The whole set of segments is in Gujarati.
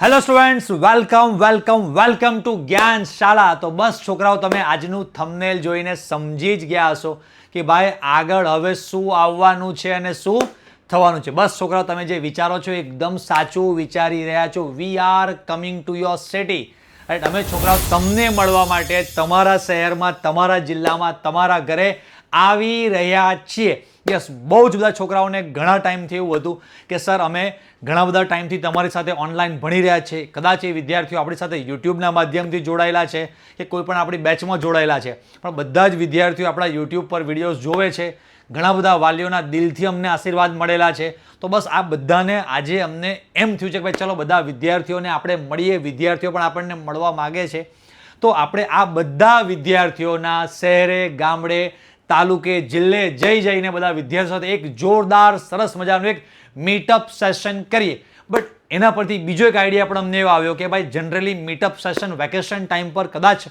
હેલો સ્ટુડન્ટ્સ, વેલકમ ટુ જ્ઞાન શાળા. તો બસ છોકરાઓ, તમે આજનું થંબનેલ જોઈને સમજી જ ગયા હશો કે ભાઈ આગળ હવે શું આવવાનું છે અને શું થવાનું છે. બસ છોકરાઓ, તમે જે વિચારો છો એકદમ સાચું વિચારી રહ્યા છો. We are coming to your city. Right, અમે છોકરાઓ તમને મળવા માટે તમારા શહેરમાં, તમારા જિલ્લામાં, તમારા ઘરે આવી રહ્યા છીએ. યસ, બહુ જ બધા છોકરાઓને ઘણા ટાઈમથી એવું હતું કે સર અમે ઘણા બધા ટાઈમથી તમારી સાથે ઓનલાઈન ભણી રહ્યા છે. કદાચ એ વિદ્યાર્થીઓ આપણી સાથે યુટ્યુબના માધ્યમથી જોડાયેલા છે કે કોઈ પણ આપણી બેચમાં જોડાયેલા છે, પણ બધા જ વિદ્યાર્થીઓ આપણા યુટ્યુબ પર વિડીયોઝ જોવે છે. ઘણા બધા વાલીઓના દિલથી અમને આશીર્વાદ મળેલા છે. તો બસ આ બધાને આજે અમને એમ થયું છે કે ભાઈ ચલો બધા વિદ્યાર્થીઓને આપણે મળીએ. વિદ્યાર્થીઓ પણ આપણને મળવા માગે છે, તો આપણે આ બધા વિદ્યાર્થીઓના શહેરે, ગામડે, તાલુકે, જિલ્લે જઈને બધા વિદ્યાર્થીઓ સાથે એક જોરદાર સરસ મજાનું એક મીટઅપ સેશન કરીએ. બટ એના પરથી બીજો એક આઈડિયા પણ અમને એવો આવ્યો કે ભાઈ generally meetup session vacation time પર કદાચ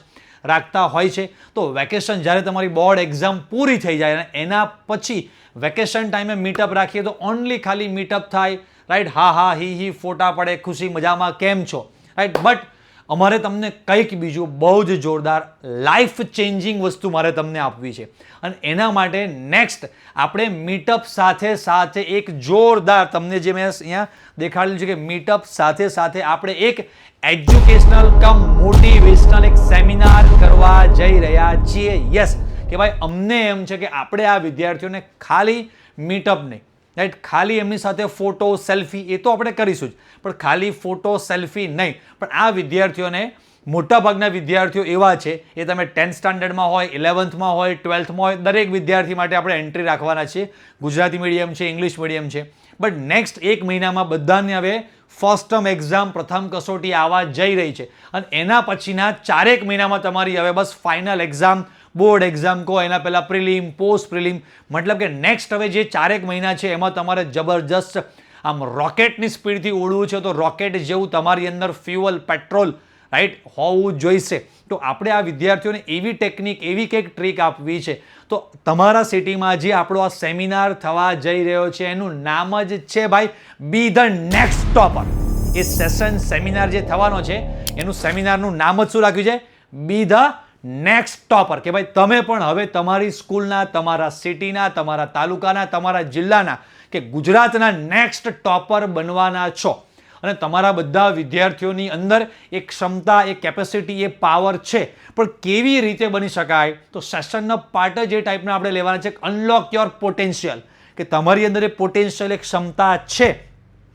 રાખતા હોય છે, તો વેકેશન જ્યારે તમારી બોર્ડ એક્ઝામ પૂરી થઈ જાય અને એના પછી વેકેશન ટાઈમે મીટઅપ રાખીએ તો ઓનલી ખાલી મીટઅપ થાય. રાઈટ, હા હા હી ફોટા પડે, ખુશી મજામાં, કેમ છો, રાઈટ. બટ અમારે તમને કંઈક બીજું બહુ જ જોરદાર લાઈફ ચેન્જિંગ વસ્તુ મારે તમને આપવી છે, અને એના માટે નેક્સ્ટ આપણે મીટઅપ સાથે એક જોરદાર, તમને જે મેં અહીંયા દેખાડેલું છે કે મીટઅપ સાથે આપણે એક એજ્યુકેશનલ કમ મોટિવેશનલ એક સેમિનાર કરવા જઈ રહ્યા છીએ. યસ, કે ભાઈ અમને એમ છે કે આપણે આ વિદ્યાર્થીઓને ખાલી મીટઅપ નહીં, રાઈટ, ખાલી એમની સાથે ફોટો સેલ્ફી એ તો આપણે કરીશું જ, પણ ખાલી ફોટો સેલ્ફી નહીં, પણ આ વિદ્યાર્થીઓને, મોટાભાગના વિદ્યાર્થીઓ એવા છે, એ તમે 10th સ્ટાન્ડર્ડમાં હોય, 11thમાં હોય, 12thમાં હોય, દરેક વિદ્યાર્થી માટે આપણે એન્ટ્રી રાખવાના છીએ. ગુજરાતી મીડિયમ છે, ઇંગ્લિશ મીડિયમ છે. બટ નેક્સ્ટ એક મહિનામાં બધાને હવે ફર્સ્ટ ટર્મ એક્ઝામ, પ્રથમ કસોટી આવવા જઈ રહી છે, અને એના પછીના 4 મહિનામાં તમારી હવે બસ ફાઇનલ એક્ઝામ, બોર્ડ એક્ઝામ કહો, એના પહેલાં પ્રિલિમ, પોસ્ટ પ્રિલિમ, મતલબ કે નેક્સ્ટ હવે જે 4 મહિના છે એમાં તમારે જબરજસ્ત આમ રોકેટની સ્પીડથી ઉડવું છે, તો રોકેટ જેવું તમારી અંદર ફ્યુઅલ, પેટ્રોલ, રાઈટ, હોવું જોઈશે. તો આપણે આ વિદ્યાર્થીઓને એવી ટેકનિક, એવી કંઈક ટ્રીક આપવી છે. તો તમારા સિટીમાં જે આપણો આ સેમિનાર થવા જઈ રહ્યો છે એનું નામ જ છે ભાઈ બી the next topper. A session, seminar જે થવાનો છે એનું સેમિનારનું નામ જ શું રાખ્યું છે? બી ધ નેક્સ્ટ ટોપર. કે ભાઈ તમે પણ હવે તમારી સ્કૂલના, તમારા સિટીના, તમારા તાલુકાના, તમારા જિલ્લાના કે ગુજરાતના નેક્સ્ટ ટોપર બનવાના છો. અને તમારા બધા વિદ્યાર્થીઓની અંદર એક ક્ષમતા, એક કેપેસિટી, એ પાવર છે, પણ કેવી રીતે બની શકાય? તો સેશનનો પાર્ટ જ એ ટાઈપના આપણે લેવાના છે, અનલોક યોર પોટેન્શિયલ, કે તમારી અંદર એ પોટેન્શિયલ, એક ક્ષમતા છે,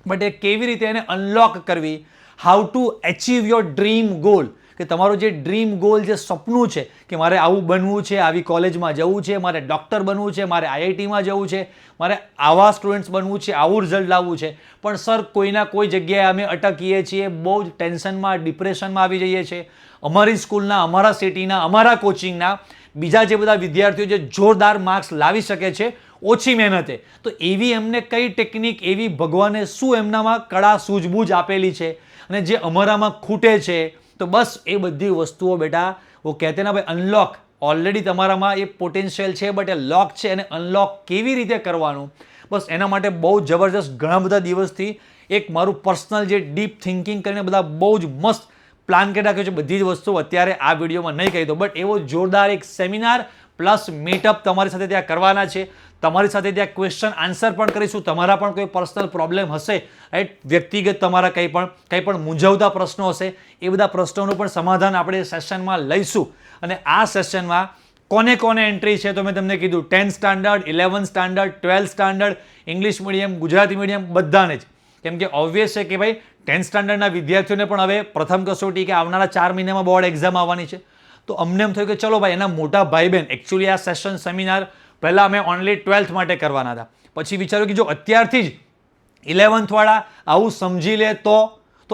બટ એ કેવી રીતે એને અનલોક કરવી, how to achieve your dream goal, કે તમારો જે ડ્રીમ ગોલ, જે સપનું છે કે મારે આવું બનવું છે, આવી કોલેજમાં જવું છે, મારે ડૉક્ટર બનવું છે, મારે આઈઆઈટીમાં જવું છે, મારે આવા સ્ટુડન્ટ્સ બનવું છે, આવું રિઝલ્ટ લાવવું છે, પણ સર કોઈના કોઈ જગ્યાએ અમે અટકીએ છીએ, બહુ જ ટેન્શનમાં, ડિપ્રેશનમાં આવી જઈએ છીએ. અમારી સ્કૂલના, અમારા સિટીના, અમારા કોચિંગના બીજા જે બધા વિદ્યાર્થીઓ જે જોરદાર માર્ક્સ લાવી શકે છે ઓછી મહેનતે, તો એવી એમને કઈ ટેકનિક, એવી ભગવાને શું એમનામાં કળા, સૂઝબૂઝ આપેલી છે, અને જે અમારામાં ખૂટે છે, તો બસ એ બધી વસ્તુઓ બેટા वो कहते हैं ना भाई अनलॉक, ઓલરેડી તમારામાં એ પોટેન્શિયલ છે, બટ એ લોક છે, અને અનલોક કેવી રીતે કરવાનું, બસ એના માટે બહુ જબરજસ્ત ઘણા બધા દિવસથી એક મારું પર્સનલ જે ડીપ થિંકિંગ કરીને બધા બહુ જ મસ્ત પ્લાન કરી રાખ્યો છે. બધી જ વસ્તુ અત્યારે આ વિડીયોમાં નહીં કહી દો, બટ એવો જોરદાર એક સેમિનાર પ્લસ મીટઅપ તમારી સાથે ત્યાં કરવાના છે. તમારી સાથે ત્યાં ક્વેશ્ચન આન્સર પણ કરીશું. તમારા પણ કોઈ પર્સનલ પ્રોબ્લેમ હશે, રાઈટ, વ્યક્તિગત તમારા કંઈ પણ મૂંઝવતા પ્રશ્નો હશે, એ બધા પ્રશ્નોનું પણ સમાધાન આપણે સેશનમાં લઈશું. અને આ સેશનમાં કોને એન્ટ્રી છે તો મેં તમને કીધું 10th standard, 11th standard, 12th standard, English medium, Gujarati medium, બધાને જ. કેમ કે ઓબ્વિયસ છે કે ભાઈ 10th સ્ટાન્ડર્ડના વિદ્યાર્થીઓને પણ હવે પ્રથમ કસોટી કે આવનારા 4 મહિનામાં બોર્ડ એક્ઝામ આવવાની છે. તો અમને એમ થયું કે ચલો ભાઈ એના મોટા ભાઈ બહેન, એકચ્યુઅલી આ સેશન સેમિનાર પહેલાં અમે ઓનલી 12th માટે કરવાના હતા. પછી વિચાર્યું કે જો અત્યારથી જ 11th વાળા આવું સમજી લે તો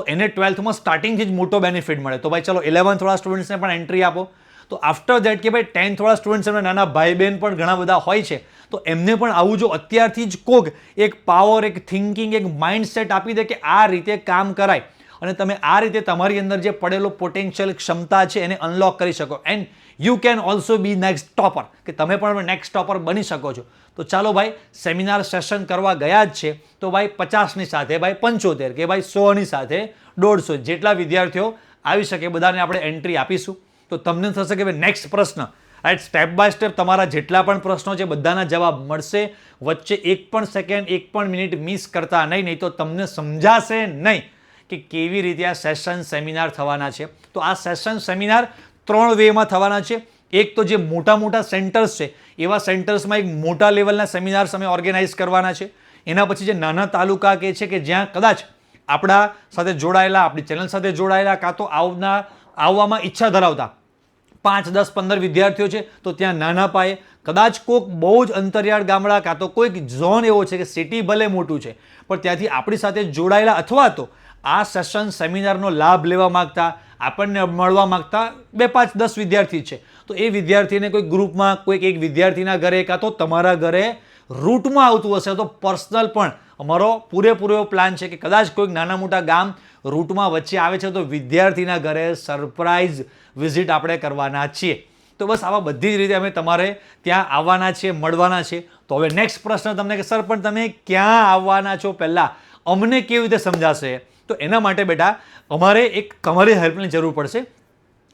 એને 12thમાં સ્ટાર્ટિંગથી જ મોટો બેનિફિટ મળે. તો ભાઈ ચલો 11th વાળા સ્ટુડન્ટ્સને પણ એન્ટ્રી આપો. તો આફ્ટર દેટ કે ભાઈ 10th વાળા સ્ટુડન્ટ્સ, એમના નાના ભાઈ બહેન પણ ઘણા બધા હોય છે, તો એમને પણ આવું જો અત્યારથી જ કોક એક પાવર, એક થિંકિંગ, એક માઇન્ડસેટ આપી દે કે આ રીતે કામ કરાય, અને તમે આ રીતે તમારી અંદર જે પડેલો પોટેન્શિયલ ક્ષમતા છે એને અનલોક કરી શકો. And you can also B next topper, કે તમે પણ નેક્સ્ટ ટોપર બની શકો છો. તો ચાલો ભાઈ, સેમિનાર સેશન કરવા ગયા જ છે તો ભાઈ 50ની સાથે ભાઈ 75 કે ભાઈ 100ની સાથે 150 જેટલા વિદ્યાર્થીઓ આવી શકે બધાને આપણે એન્ટ્રી આપીશું. તો તમને થશે કે ભાઈ નેક્સ્ટ પ્રશ્ન, રાઈટ, સ્ટેપ બાય સ્ટેપ તમારા જેટલા પણ પ્રશ્નો છે બધાના જવાબ મળશે. વચ્ચે એક પણ સેકન્ડ, એક પણ મિનિટ મિસ કરતા નહીં તો તમને સમજાશે નહીં કે કેવી રીતે આ સેશન સેમિનાર થવાના છે. તો આ સેશન સેમિનાર 3 વેમાં થવાના છે. એક તો જે મોટા મોટા સેન્ટર્સ છે એવા સેન્ટર્સમાં એક મોટા લેવલના સેમિનાર્સ અમે ઓર્ગેનાઇઝ કરવાના છે. એના પછી જે નાના તાલુકા કે છે કે જ્યાં કદાચ આપણા સાથે જોડાયેલા, આપણી ચેનલ સાથે જોડાયેલા, કાં તો આવવામાં ઈચ્છા ધરાવતા 5, 10, 15 વિદ્યાર્થીઓ છે તો ત્યાં નાના પાયે, કદાચ કોઈક બહુ જ અંતરિયાળ ગામડા કાં તો કોઈક ઝોન એવો છે કે સિટી ભલે મોટું છે પણ ત્યાંથી આપણી સાથે જોડાયેલા અથવા તો આ સેશન સેમિનારનો લાભ લેવા માંગતા, આપણને મળવા માંગતા 2, 5, 10 વિદ્યાર્થી છે તો એ વિદ્યાર્થીને કોઈ ગ્રુપમાં, કોઈક એક વિદ્યાર્થીના ઘરે કાં તો તમારા ઘરે રૂટમાં આવતું હશે તો પર્સનલ પણ અમારો પૂરેપૂરો પ્લાન છે કે કદાચ કોઈક નાના મોટા ગામ રૂટમાં વચ્ચે આવે છે તો વિદ્યાર્થીના ઘરે સરપ્રાઇઝ વિઝિટ આપણે કરવાના છીએ. તો બસ આવા બધી જ રીતે અમે તમારે ત્યાં આવવાના છીએ, મળવાના છે. તો હવે નેક્સ્ટ પ્રશ્ન તમને કે સર પણ તમે ક્યાં આવવાના છો પહેલાં અમને કેવી રીતે સમજાશે? તો એના માટે બેટા અમારે એક તમારી હેલ્પની જરૂર પડશે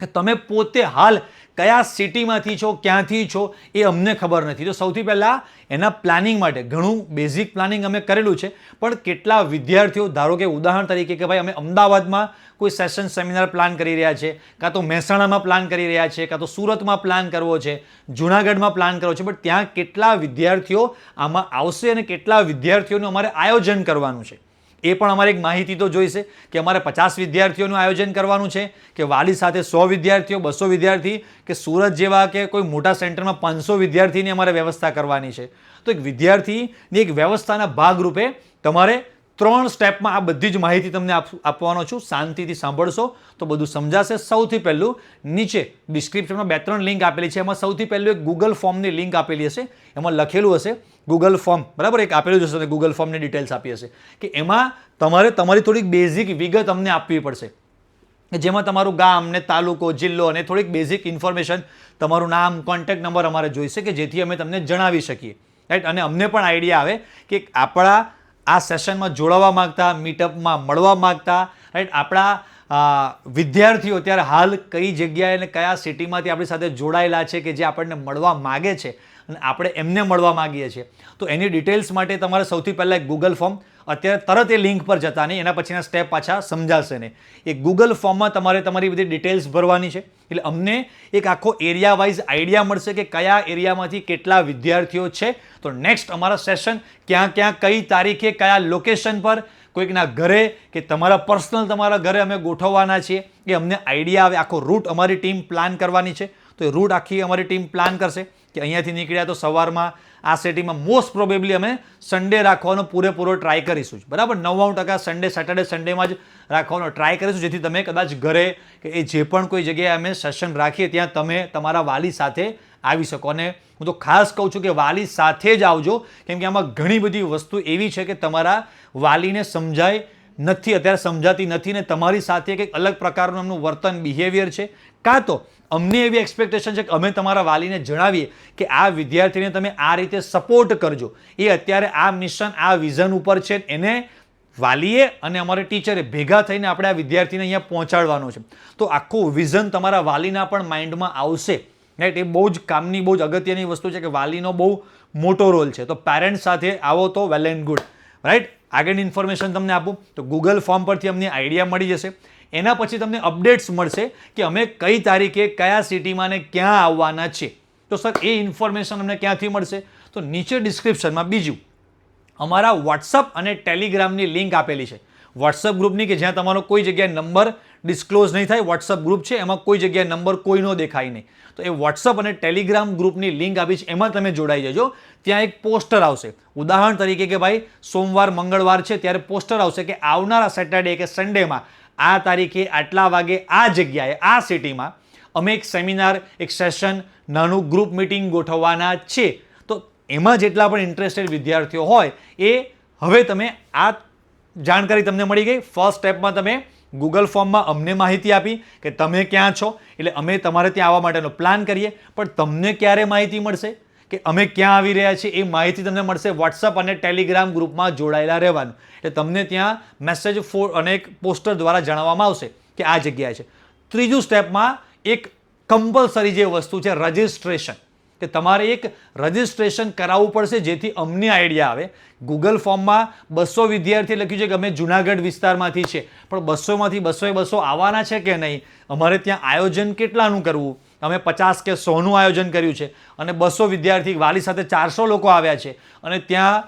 કે તમે પોતે હાલ કયા સિટીમાંથી છો, ક્યાંથી છો એ અમને ખબર નથી. તો સૌથી પહેલાં એના પ્લાનિંગ માટે ઘણું બેઝિક પ્લાનિંગ અમે કરેલું છે, પણ કેટલા વિદ્યાર્થીઓ, ધારો કે ઉદાહરણ તરીકે કે ભાઈ અમે અમદાવાદમાં કોઈ સેશન સેમિનાર પ્લાન કરી રહ્યા છે, કાં તો મહેસાણામાં પ્લાન કરી રહ્યા છે, કાં તો સુરતમાં પ્લાન કરવો છે, જૂનાગઢમાં પ્લાન કરવો છે, પણ ત્યાં કેટલા વિદ્યાર્થીઓ આમાં આવશે અને કેટલા વિદ્યાર્થીઓનું અમારે આયોજન કરવાનું છે એ પણ અમારે એક માહિતી તો જોઈશે કે અમારે 50 વિદ્યાર્થીઓનું આયોજન કરવાનું છે કે વાલી સાથે 100 વિદ્યાર્થીઓ, 200 વિદ્યાર્થી, કે સુરત જેવા કે કોઈ મોટા સેન્ટરમાં 500 વિદ્યાર્થીની અમારે વ્યવસ્થા કરવાની છે. તો એક વિદ્યાર્થીની એક વ્યવસ્થાના ભાગરૂપે તમારે 3 સ્ટેપમાં આ બધી જ માહિતી તમને આપવાનો છું. શાંતિથી સાંભળશો તો બધું સમજાશે. સૌથી પહેલું નીચે ડિસ્ક્રિપ્શનમાં 2-3 લિંક આપેલી છે. એમાં સૌથી પહેલું એક ગૂગલ ફોર્મની લિંક આપેલી હશે, એમાં લખેલું હશે ગૂગલ ફોર્મ, બરાબર, એક આપેલું જ હશે, ગૂગલ ફોર્મની ડિટેલ્સ આપી હશે કે એમાં તમારે તમારી થોડીક બેઝિક વિગત અમને આપવી પડશે કે જેમાં તમારું ગામ ને તાલુકો, જિલ્લો અને થોડીક બેઝિક ઇન્ફોર્મેશન, તમારું નામ, કોન્ટેક્ટ નંબર અમારે જોઈશે કે જેથી અમે તમને જણાવી શકીએ, રાઈટ. અને અમને પણ આઈડિયા આવે કે આપણા આ સેશનમાં જોડાવા માંગતા, મીટઅપમાં મળવા માંગતા, રાઈટ, આપણા વિદ્યાર્થીઓ અત્યારે હાલ કઈ જગ્યાએ અને કયા સિટીમાંથી આપણી સાથે જોડાયેલા છે કે જે આપણને મળવા માગે છે અને આપણે એમને મળવા માગીએ છીએ. તો એની ડિટેલ્સ માટે તમારે સૌથી પહેલાં એક ગૂગલ ફોર્મ, અત્યારે તરત એ લિંક પર જતા નહીં, એના પછીના સ્ટેપ પાછા સમજાશે નહીં. એ ગૂગલ ફોર્મમાં તમારે તમારી બધી ડિટેલ્સ ભરવાની છે એટલે અમને એક આખો એરિયા વાઇઝ આઈડિયા મળશે કે કયા એરિયામાંથી કેટલા વિદ્યાર્થીઓ છે. તો નેક્સ્ટ અમારા સેશન ક્યાં ક્યાં, કઈ તારીખે, કયા લોકેશન પર, કોઈકના ઘરે કે તમારા પર્સનલ તમારા ઘરે અમે ગોઠવવાના છીએ એ અમને આઈડિયા આવે. આખો રૂટ અમારી ટીમ પ્લાન કરવાની છે તો એ રૂટ આખી અમારી ટીમ પ્લાન કરશે કે અહીંયાથી નીકળ્યા તો સવારમાં આ સિટીમાં મોસ્ટ પ્રોબેબલી અમે સન્ડે રાખવાનો પૂરેપૂરો ટ્રાય કરીશું, બરાબર. 99% સન્ડે, સેટરડે, સન્ડેમાં જ રાખવાનો ટ્રાય કરીશું જેથી તમે કદાચ ઘરે કે એ જે પણ કોઈ જગ્યાએ અમે સેશન રાખીએ ત્યાં તમે તમારા વાલી સાથે આવી શકો. અને હું તો ખાસ કહું છું કે વાલી સાથે જ આવજો કેમ કે આમાં ઘણી બધી વસ્તુ એવી છે કે તમારા વાલીને સમજાય નથી, અત્યારે સમજાતી નથી ને તમારી સાથે કંઈક અલગ પ્રકારનું એમનું વર્તન, બિહેવિયર છે, કાં તો અમને એવી એક્સપેક્ટેશન છે કે અમે તમારા વાલીને જણાવીએ કે આ વિદ્યાર્થીને તમે આ રીતે સપોર્ટ કરજો, એ અત્યારે આ મિશન, આ વિઝન ઉપર છે, એને વાલીએ અને અમારે ટીચરે ભેગા થઈને આપણે આ વિદ્યાર્થીને અહીંયા પહોંચાડવાનો છે. તો આખું વિઝન તમારા વાલીના પણ માઇન્ડમાં આવશે, રાઈટ. એ બહુ જ કામની, બહુ જ અગત્યની વસ્તુ છે કે વાલીનો બહુ મોટો રોલ છે. તો પેરેન્ટ્સ સાથે આવો તો વેલ એન્ડ ગુડ, રાઈટ. આગળની ઇન્ફોર્મેશન તમને આપું તો ગૂગલ ફોર્મ પરથી અમને આઈડિયા મળી જશે. એના પછી તમને અપડેટ્સ મળશે કે અમે કઈ તારીખે, કયા સિટીમાં ને ક્યાં આવવાના છે. તો સર એ ઇન્ફોર્મેશન અમને ક્યાંથી મળશે? તો નીચે ડિસ્ક્રિપ્શનમાં બીજું અમારા વોટ્સઅપ અને ટેલિગ્રામની લિંક આપેલી છે. વોટ્સઅપ ગ્રુપની કે જ્યાં તમારો કોઈ જગ્યાએ નંબર ડિસ્ક્લોઝ નહીં થાય. વોટ્સઅપ ગ્રુપ છે એમાં કોઈ જગ્યાએ નંબર કોઈનો દેખાય નહીં. તો એ વોટ્સઅપ અને ટેલિગ્રામ ગ્રુપની લિંક આપી છે, એમાં તમે જોડાઈ જજો. ત્યાં એક પોસ્ટર આવશે, ઉદાહરણ તરીકે કે ભાઈ સોમવાર, મંગળવાર છે ત્યારે પોસ્ટર આવશે કે આવનારા સેટરડે કે સન્ડેમાં આ તારીખે આટલા વાગે આ જગ્યાએ, આ સિટીમાં અમે એક સેમિનાર, એક સેશન, નાનું ગ્રુપ મિટિંગ ગોઠવવાના છે. તો એમાં જેટલા પણ ઇન્ટરેસ્ટેડ વિદ્યાર્થીઓ હોય એ હવે તમે આ જાણકારી તમને મળી ગઈ. ફર્સ્ટ સ્ટેપમાં તમે ગૂગલ ફોર્મમાં અમને માહિતી આપી કે તમે ક્યાં છો, એટલે અમે તમારે ત્યાં આવવા માટેનો પ્લાન કરીએ. પણ તમને ક્યારે માહિતી મળશે કે અમે ક્યાં આવી રહ્યા છીએ? એ માહિતી તમને મળશે વોટ્સઅપ અને ટેલિગ્રામ ગ્રુપમાં જોડાયેલા રહેવાનું. એટલે તમને ત્યાં મેસેજ અને એક પોસ્ટર દ્વારા જણાવવામાં આવશે કે આ જગ્યાએ છે. ત્રીજું સ્ટેપમાં એક કમ્પલસરી જે વસ્તુ છે રજિસ્ટ્રેશન, કે તમારે એક રજિસ્ટ્રેશન કરાવવું પડશે જેથી અમને આઈડિયા આવે. ગૂગલ ફોર્મમાં 200 વિદ્યાર્થી લખ્યું છે કે અમે જુનાગઢ વિસ્તારમાંથી છે, પણ 200માંથી 200 આવવાના છે કે નહીં, અમારે ત્યાં આયોજન કેટલાનું કરવું, અમે 50 કે 100નું આયોજન કર્યું છે અને 200 વિદ્યાર્થી વાલી સાથે 400 લોકો આવ્યા છે અને ત્યાં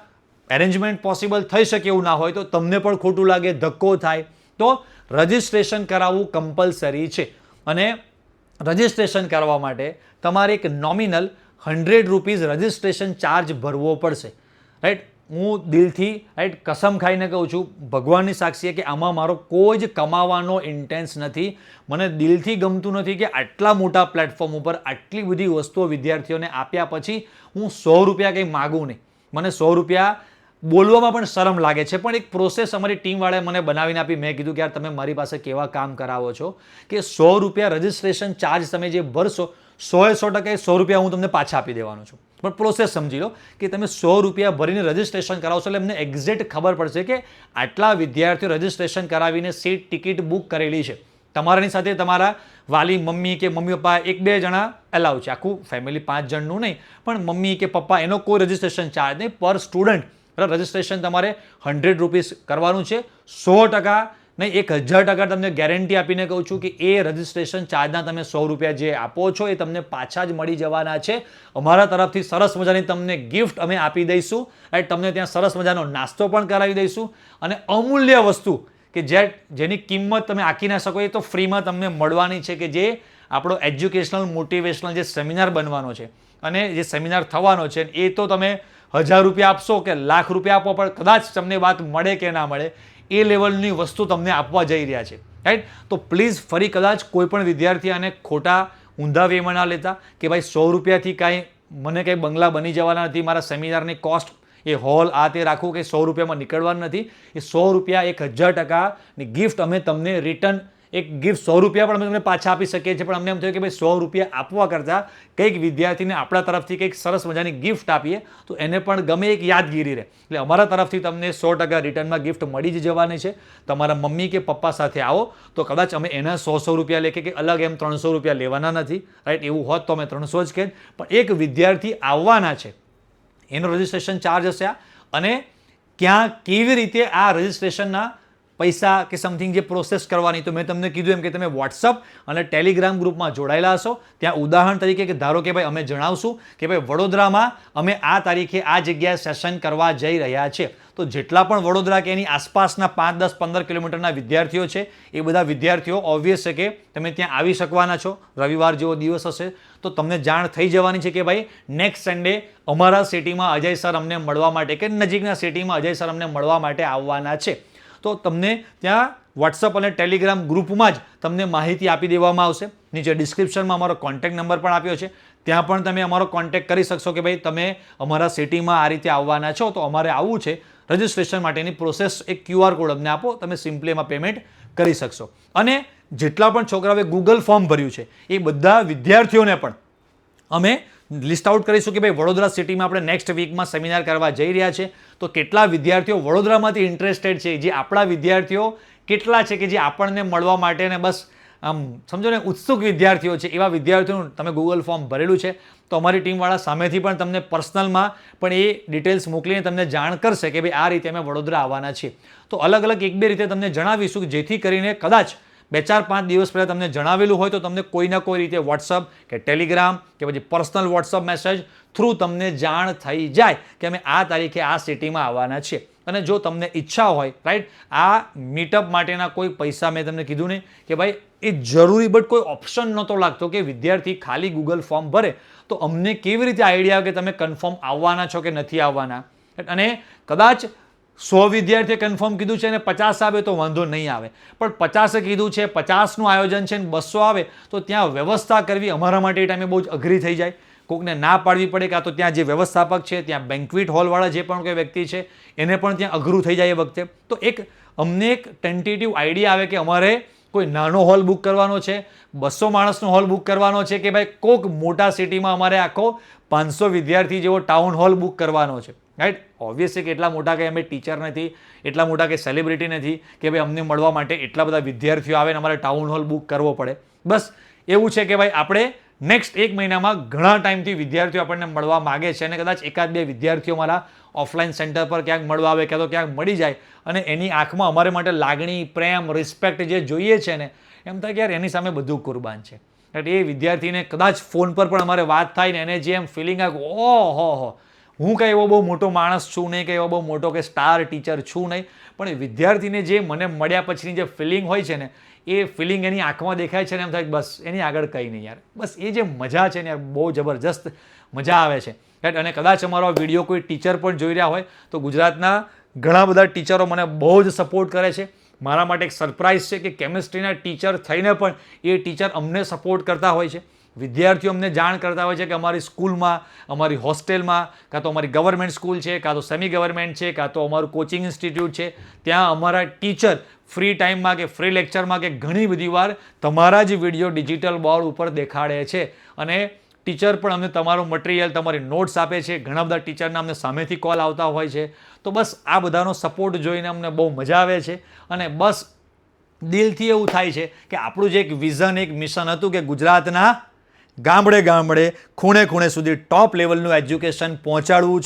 એરેન્જમેન્ટ પોસિબલ થઈ શકે એવું ના હોય તો તમને પણ ખોટું લાગે, ધક્કો થાય. તો રજિસ્ટ્રેશન કરાવવું કમ્પલસરી છે અને રજિસ્ટ્રેશન કરવા માટે તમારે એક નોમિનલ 100 રૂપીઝ રજિસ્ટ્રેશન ચાર્જ ભરવો પડશે. રાઈટ, હું દિલથી રાઈટ કસમ ખાઈને કહું છું, ભગવાનની સાક્ષીએ કે આમાં મારો કોઈ જ કમાવાનો ઇન્ટેન્સ નથી. મને દિલથી ગમતું નથી કે આટલા મોટા પ્લેટફોર્મ ઉપર આટલી બધી વસ્તુઓ વિદ્યાર્થીઓને આપ્યા પછી હું 100 રૂપિયા કંઈ માગું નહીં. મને 100 રૂપિયા બોલવામાં પણ શરમ લાગે છે, પણ એક પ્રોસેસ અમારી ટીમવાળાએ મને બનાવીને આપી. મેં કીધું કે યાર તમે મારી પાસે કેવા કામ કરાવો છો કે 100 રૂપિયા રજિસ્ટ્રેશન ચાર્જ તમે જે ભરશો 100% 100 રૂપિયા હું તમને પાછા આપી દેવાનો છું. પણ પ્રોસેસ સમજી લો કે તમે 100 રૂપિયા ભરીને રજિસ્ટ્રેશન કરાવશો એટલે અમને એક્ઝેક્ટ ખબર પડશે કે આટલા વિદ્યાર્થીઓ રજિસ્ટ્રેશન કરાવીને સીટ ટિકિટ બુક કરેલી છે. તમારાની સાથે તમારા વાલી મમ્મી કે મમ્મી પપ્પા 1-2 જણા એલાઉ છે, આખું ફેમિલી 5 જણનું નહીં, પણ મમ્મી કે પપ્પા એનો કોઈ રજિસ્ટ્રેશન ચાર્જ નહીં. પર સ્ટુડન્ટ રજિસ્ટ્રેશન તમારે 100 રૂપીસ કરવાનું છે. 100% નહીં 1000% તમને ગેરંટી આપીને કહું છું કે એ રજિસ્ટ્રેશન ચાર્જના તમે 100 રૂપિયા જે આપો છો એ તમને પાછા જ મળી જવાના છે. અમારા તરફથી સરસ મજાની તમને ગિફ્ટ અમે આપી દઈશું. તમને ત્યાં સરસ મજાનો નાસ્તો પણ કરાવી દઈશું અને અમૂલ્ય વસ્તુ કે જેની કિંમત તમે આંકી ના શકો એ તો ફ્રીમાં તમને મળવાની છે, કે જે આપણો એજ્યુકેશનલ મોટિવેશનલ જે સેમિનાર બનવાનો છે અને જે સેમિનાર થવાનો છે એ તો તમે 1000 રૂપિયા આપશો કે લાખ રૂપિયા આપો પણ કદાચ તમને વાત મળે કે ના મળે એ લેવલની વસ્તુ તમને આપવા જઈ રહ્યા છે. રાઈટ, તો પ્લીઝ ફરી કદાચ કોઈ પણ વિદ્યાર્થી આને ખોટા ઊંધા વેમાં ના લેતા કે ભાઈ 100 રૂપિયાથી કાંઈ મને કંઈ બંગલા બની જવાના નથી, મારા સેમિનારની કોસ્ટ એ હોલ આ તે રાખવું કે 100 રૂપિયામાં નીકળવાનું નથી. એ 100 રૂપિયા 1000%ની ગિફ્ટ અમે તમને રિટર્ન એક ગિફ્ટ 100 રૂપિયા પણ અમે તમને પાછા આપી શકીએ છીએ. પણ અમને એમ થયું કે ભાઈ 100 રૂપિયા આપવા કરતાં કંઈક વિદ્યાર્થીને આપણા તરફથી કંઈક સરસ મજાની ગિફ્ટ આપીએ તો એને પણ ગમે, એક યાદગીરી રહે. એટલે અમારા તરફથી તમને 100% રિટર્નમાં ગિફ્ટ મળી જ જવાની છે. તમારા મમ્મી કે પપ્પા સાથે આવો તો કદાચ અમે એના 100 રૂપિયા લેકે કે અલગ એમ 300 રૂપિયા લેવાના નથી. રાઈટ, એવું હોત તો અમે 300 જ કહેત, પણ એક વિદ્યાર્થી આવવાના છે એનો રજિસ્ટ્રેશન ચાર્જ હશે આ. અને ક્યાં કેવી રીતે આ રજિસ્ટ્રેશનના પૈસા કે સમથિંગ જે પ્રોસેસ કરવાની, તો મેં તમને કીધું એમ કે તમે વોટ્સઅપ અને ટેલિગ્રામ ગ્રુપમાં જોડાયેલા હશો. ત્યાં ઉદાહરણ તરીકે કે ધારો કે ભાઈ અમે જણાવશું કે ભાઈ વડોદરામાં અમે આ તારીખે આ જગ્યાએ સેશન કરવા જઈ રહ્યા છે, તો જેટલા પણ વડોદરા કે એની આસપાસના 5, 10, 15 કિલોમીટરના વિદ્યાર્થીઓ છે એ બધા વિદ્યાર્થીઓ ઓબ્વિયસ છે કે તમે ત્યાં આવી શકવાના છો. રવિવાર જેવો દિવસ હશે તો તમને જાણ થઈ જવાની છે કે ભાઈ નેક્સ્ટ સન્ડે અમારા સિટીમાં અજય સર અમને મળવા માટે કે નજીકના સિટીમાં અજય સર અમને મળવા માટે આવવાના છે. તો તમને ત્યાં વોટ્સઅપ અને ટેલિગ્રામ ગ્રુપમાં જ તમને માહિતી આપી દેવામાં આવશે. નીચે ડિસ્ક્રિપ્શનમાં અમારો કોન્ટેક્ટ નંબર પણ આપ્યો છે, ત્યાં પણ તમે અમારો કોન્ટેક્ટ કરી શકશો કે ભાઈ તમે અમારા સિટીમાં આ રીતે આવવાના છો તો અમારે આવવું છે. રજિસ્ટ્રેશન માટેની પ્રોસેસ એક QR કોડ અમને આપો, તમે સિમ્પલી એમાં પેમેન્ટ કરી શકશો. અને જેટલા પણ છોકરાઓએ ગૂગલ ફોર્મ ભર્યું છે એ બધા વિદ્યાર્થીઓને પણ અમે લિસ્ટ આઉટ કરીશું કે ભાઈ વડોદરા સિટીમાં આપણે નેક્સ્ટ વીકમાં સેમિનાર કરવા જઈ રહ્યા છે, તો કેટલા વિદ્યાર્થીઓ વડોદરામાંથી ઇન્ટરેસ્ટેડ છે, જે આપણા વિદ્યાર્થીઓ કેટલા છે કે જે આપણને મળવા માટે ને બસ આમ સમજો ને ઉત્સુક વિદ્યાર્થીઓ છે. એવા વિદ્યાર્થીઓનું તમે ગૂગલ ફોર્મ ભરેલું છે તો અમારી ટીમવાળા સામેથી પણ તમને પર્સનલમાં પણ એ ડિટેલ્સ મોકલીને તમને જાણ કરશે કે ભાઈ આ રીતે અમે વડોદરા આવવાના છીએ. તો અલગ અલગ 1-2 રીતે તમને જણાવીશું જેથી કરીને કદાચ 2-4-5 દિવસ પહેલાં તમને જણાવેલું હોય તો તમને કોઈ ના કોઈ રીતે વોટ્સઅપ કે ટેલિગ્રામ કે પછી પર્સનલ વોટ્સઅપ મેસેજ થ્રુ તમને જાણ થઈ જાય કે અમે આ તારીખે આ સિટીમાં આવવાના છીએ. અને જો તમને ઈચ્છા હોય રાઈટ, આ મીટઅપ માટેના કોઈ પૈસા મેં તમને કીધું નહીં કે ભાઈ એ જરૂરી, બટ કોઈ ઓપ્શન નહોતો લાગતો કે વિદ્યાર્થી ખાલી ગૂગલ ફોર્મ ભરે તો અમને કેવી રીતે આઈડિયા આવે કે તમે કન્ફર્મ આવવાના છો કે નથી આવવાના. અને કદાચ 100 વિદ્યાર્થીએ કન્ફર્મ કીધું છે અને 50 આવે તો વાંધો નહીં આવે, પણ 50એ કીધું છે, 50નું આયોજન છે અને 200 આવે તો ત્યાં વ્યવસ્થા કરવી અમારા માટે એ ટાઈમે બહુ જ અઘરી થઈ જાય. કોકને ના પાડવી પડે, કાં તો ત્યાં જે વ્યવસ્થાપક છે, ત્યાં બેન્ક્વેટ હોલવાળા જે પણ કોઈ વ્યક્તિ છે એને પણ ત્યાં અઘરું થઈ જાય એ વખતે. તો એક અમને એક ટેન્ટેટિવ આઈડિયા આવે કે અમારે કોઈ નાનો હોલ બુક કરવાનો છે, 200 માણસનો હોલ બુક કરવાનો છે, કે ભાઈ કોઈક મોટા સિટીમાં અમારે આખો 500 વિદ્યાર્થી જેવો ટાઉન હોલ બુક કરવાનો છે, રાઈટ. ઓબ્વિયસલી કે એટલા મોટા કંઈ અમે ટીચર નથી, એટલા મોટા કંઈ સેલિબ્રિટી નથી કે ભાઈ અમને મળવા માટે એટલા બધા વિદ્યાર્થીઓ આવે ને અમારે ટાઉન હોલ બુક કરવો પડે. બસ એવું છે કે ભાઈ આપણે નેક્સ્ટ 1 મહિનામાં ઘણા ટાઈમથી વિદ્યાર્થીઓ આપણને મળવા માગે છે અને કદાચ 1-2 વિદ્યાર્થીઓ મારા ઓફલાઈન સેન્ટર પર ક્યાંક મળવા આવે ક્યાં તો ક્યાંક મળી જાય અને એની આંખમાં અમારે માટે લાગણી, પ્રેમ, રિસ્પેક્ટ જે જોઈએ છે ને એમ થાય કે યાર એની સામે બધું કુરબાન છે. એટલે એ વિદ્યાર્થીને કદાચ ફોન પર પણ અમારે વાત થાય ને એને જે એમ ફિલિંગ આવે ઓહો હું કંઈ એવો બહુ મોટો માણસ છું નહીં, કંઈ એવો બહુ મોટો કે સ્ટાર ટીચર છું નહીં, પણ એ વિદ્યાર્થીને જે મને મળ્યા પછીની જે ફિલિંગ હોય છે ને એ ફિલિંગ એની આંખમાં દેખાય છે ને એમ થાય બસ એની આગળ કંઈ નહીં યાર. બસ એ જે મજા છે ને યાર બહુ જબરજસ્ત મજા આવે છે. રાઈટ. અને કદાચ અમારો વિડીયો કોઈ ટીચર પણ જોઈ રહ્યા હોય તો ગુજરાતના ઘણા બધા ટીચરો મને બહુ જ સપોર્ટ કરે છે. મારા માટે એક સરપ્રાઈઝ છે કે કેમિસ્ટ્રીના ટીચર થઈને પણ એ ટીચર અમને સપોર્ટ કરતા હોય છે. વિદ્યાર્થીઓ અમને જાણ કરતા હોય છે કે અમારી સ્કૂલમાં, અમારી હોસ્ટેલમાં, કાં તો અમારી ગવર્મેન્ટ સ્કૂલ છે, કાં તો સેમી ગવર્મેન્ટ છે, કાં તો અમારું કોચિંગ ઇન્સ્ટિટ્યૂટ છે, ત્યાં અમારા ટીચર ફ્રી ટાઈમમાં કે ફ્રી લેક્ચરમાં કે ઘણી બધી વાર તમારા જ વિડીયો ડિજિટલ બોર્ડ ઉપર દેખાડે છે અને ટીચર પણ અમને તમારું મટીરિયલ, તમારી નોટ્સ આપે છે. ઘણા બધા ટીચરના અમને સામેથી કોલ આવતા હોય છે. તો બસ આ બધાનો સપોર્ટ જોઈને અમને બહુ મજા આવે છે અને બસ દિલથી એવું થાય છે કે આપણું જે એક વિઝન, એક મિશન હતું કે ગુજરાતના ગામડે ગામડે, ખૂણે ખૂણે સુધી ટોપ લેવલનું એજ્યુકેશન પહોંચાડવું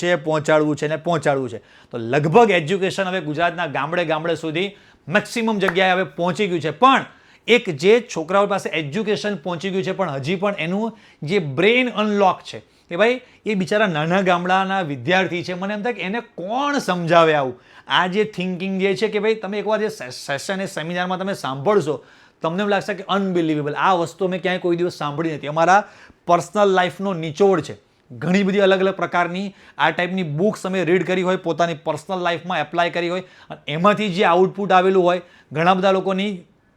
છે. તો લગભગ એજ્યુકેશન હવે ગુજરાતના ગામડે ગામડે સુધી મેક્સિમમ જગ્યાએ હવે પહોંચી ગયું છે. પણ એક જે છોકરાઓ પાસે એજ્યુકેશન પહોંચી ગયું છે પણ હજી પણ એનું જે બ્રેઇન અનલોક છે કે ભાઈ એ બિચારા નાના ગામડાના વિદ્યાર્થી છે, મને એમ થાય કે એને કોણ સમજાવે આવું. આ જે થિંકિંગ જે છે કે ભાઈ તમે એકવાર જે સેશન એ સેમિનારમાં તમે સાંભળશો તમને એમ લાગશે કે અનબિલિવેબલ, આ વસ્તુ અમે ક્યાંય કોઈ દિવસ સાંભળી નથી. અમારા પર્સનલ લાઈફનો નિચોડ છે. ઘણી બધી અલગ અલગ પ્રકારની આ ટાઈપની બુક્સ અમે રીડ કરી હોય, પોતાની પર્સનલ લાઈફમાં એપ્લાય કરી હોય અને એમાંથી જે આઉટપુટ આવેલું હોય, ઘણા બધા લોકોની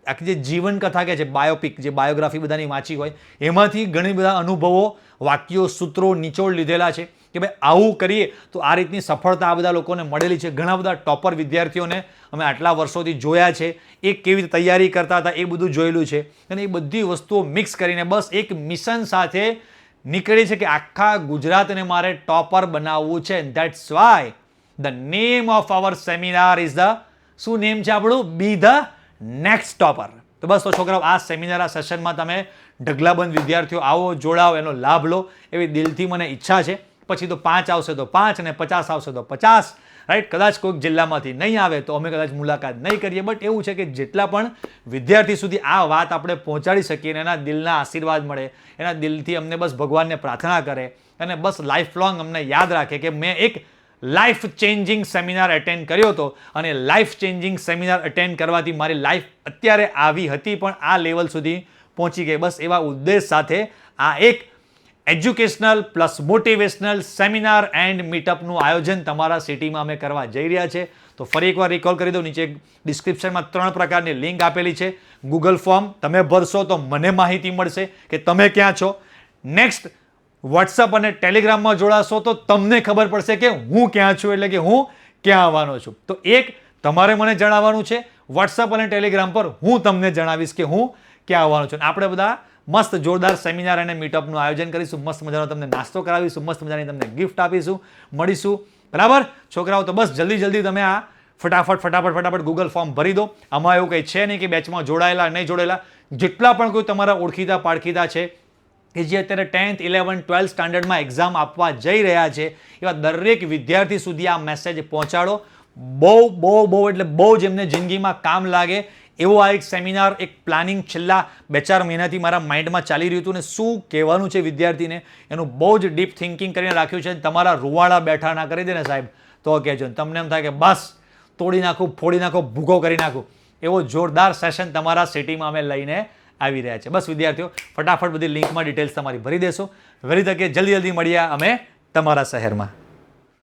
આખી જે જીવન કથા કે છે, બાયોપિક, જે બાયોગ્રાફી બધાની વાંચી હોય એમાંથી ઘણી બધા અનુભવો, વાક્યો, સૂત્રો નિચોડ લીધેલા છે કે ભાઈ આવું કરીએ તો આ રીતની સફળતા આ બધા લોકોને મળેલી છે. ઘણા બધા ટોપર વિદ્યાર્થીઓને અમે આટલા વર્ષોથી જોયા છે, એ કેવી રીતે તૈયારી કરતા હતા એ બધું જોયેલું છે અને એ બધી વસ્તુઓ મિક્સ કરીને બસ એક મિશન સાથે નીકળી છે કે આખા ગુજરાતને મારે ટોપર બનાવવું છે. That's why the name of our seminar is the શું નેમ છે આપણું? બી ધ નેક્સ્ટ ટોપર. તો બસ તો છોકરાઓ આ સેમિનાર, આ સેશનમાં તમે ઢગલાબંધ વિદ્યાર્થીઓ આવો, જોડાઓ, એનો લાભ લો એવી દિલથી મને ઈચ્છા છે. પછી તો 5 આવશે તો 5 અને 50 આવશે તો 50, રાઈટ. કદાચ કોઈક જિલ્લામાંથી નહીં આવે તો અમે કદાચ મુલાકાત નહીં કરીએ, બટ એવું છે કે જેટલા પણ વિદ્યાર્થી સુધી આ વાત આપણે પહોંચાડી શકીએ અને એના દિલના આશીર્વાદ મળે, એના દિલથી અમને બસ ભગવાનને પ્રાર્થના કરે અને બસ લાઈફ લોંગ અમને યાદ રાખે કે મેં એક લાઈફ ચેન્જિંગ સેમિનાર એટેન્ડ કર્યો હતો અને લાઈફ ચેન્જિંગ સેમિનાર એટેન્ડ કરવાથી મારી લાઈફ અત્યારે આવી હતી પણ આ લેવલ સુધી પહોંચી ગઈ. બસ એવા ઉદ્દેશ સાથે આ એક educational plus motivational seminar and મીટઅપનું આયોજન તમારા સિટીમાં અમે કરવા જઈ રહ્યા છે. તો ફરી એકવાર રિકોલ કરી દઉં, નીચે ડિસ્ક્રિપ્શનમાં 3 પ્રકારની લિંક આપેલી છે. ગૂગલ ફોર્મ તમે ભરશો તો મને માહિતી મળશે કે તમે ક્યાં છો. નેક્સ્ટ વોટ્સઅપ અને ટેલિગ્રામમાં જોડાશો તો તમને ખબર પડશે કે હું ક્યાં છું, એટલે કે હું ક્યાં આવવાનો છું. તો એક તમારે મને જણાવવાનું છે, વોટ્સઅપ અને ટેલિગ્રામ પર હું તમને જણાવીશ કે હું ક્યાં આવવાનો છું. આપણે બધા મસ્ત જોરદાર સેમિનાર અને મીટઅપનું આયોજન કરીશું, મસ્ત મજાનો તમને નાસ્તો કરાવીશું, મસ્ત મજાની તમને ગિફ્ટ આપીશું, મળીશું. બરાબર છોકરાઓ? તો બસ જલ્દી તમે આ ફટાફટ ગૂગલ ફોર્મ ભરી દો. આમાં એવું કંઈ છે નહીં કે બેચમાં જોડાયેલા નહીં જોડાયેલા, જેટલા પણ કોઈ તમારા ઓળખીતા પાળખીતા છે કે જે અત્યારે 10th, 11th, 12th સ્ટાન્ડર્ડમાં એક્ઝામ આપવા જઈ રહ્યા છે એવા દરેક વિદ્યાર્થી સુધી આ મેસેજ પહોંચાડો. બહુ એટલે બહુ જ એમને જિંદગીમાં કામ લાગે એવો આ એક સેમિનાર, એક પ્લાનિંગ છેલ્લા 2-4 મહિનાથી મારા માઇન્ડમાં ચાલી રહ્યું હતું ને શું કહેવાનું છે વિદ્યાર્થીને એનું બહુ જ ડીપ થિંકિંગ કરીને રાખ્યું છે. તમારા રૂવાડા બેઠા ના કરી દે ને સાહેબ તો કહેજો, તમને એમ થાય કે બસ તોડી નાખું, ફોડી નાખું, ભૂકો કરી નાખું, એવો જોરદાર સેશન તમારા સિટીમાં અમે લઈને આવી રહ્યા છે. બસ વિદ્યાર્થીઓ ફટાફટ બધી લિંકમાં ડિટેલ્સ તમારી ભરી દેશો. વહેલી તકે જલ્દી મળીએ અમે તમારા શહેરમાં.